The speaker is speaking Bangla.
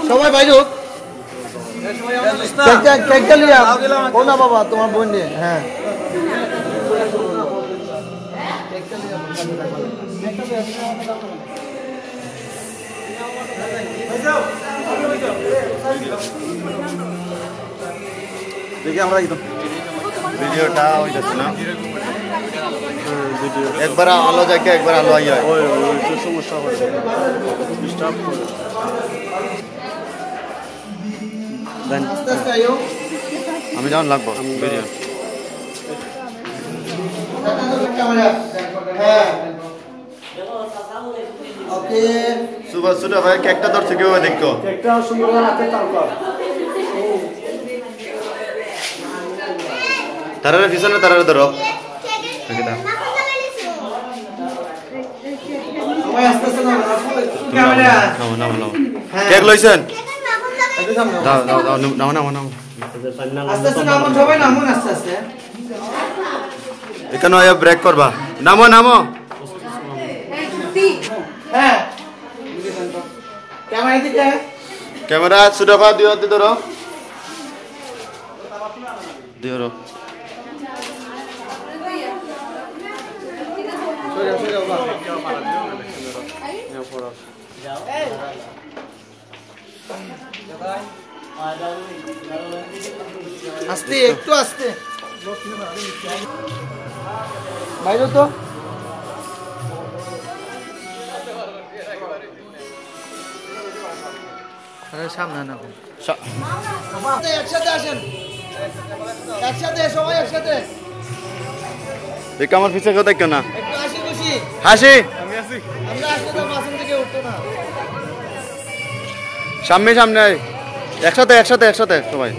সবাই বাইরে হোক না বাবা তোমার বোন নিয়ে হ্যাঁ দেখি আমরা একদম ভিডিওটা হইতেছে না একবার আলো যাকে একবার আলো আইয়া সমস্যা হচ্ছে আমি যেমন লাগবো ভিডিও সুভাষ সুটা ভাই কেকটা ধরছে কেউ দেখতো তারা পিছনে তারা ধরো কেক লইছেন এখানে ব্রেক করবা নামো নামো ক্যামেরা সুডাফা দিও ধরো দিও আস্তে একটু আস্তে বাইরে তো সামনে না একসাথে আসেন একসাথে সবাই একসাথে দেখো আমার পিছনে কেউ দেখো না একটু হাসি খুশি হাসি আমরা আসলে তো মাসুম থেকে উঠতো না সামনে সামনে একসাথে একসাথে একসাথে সবাই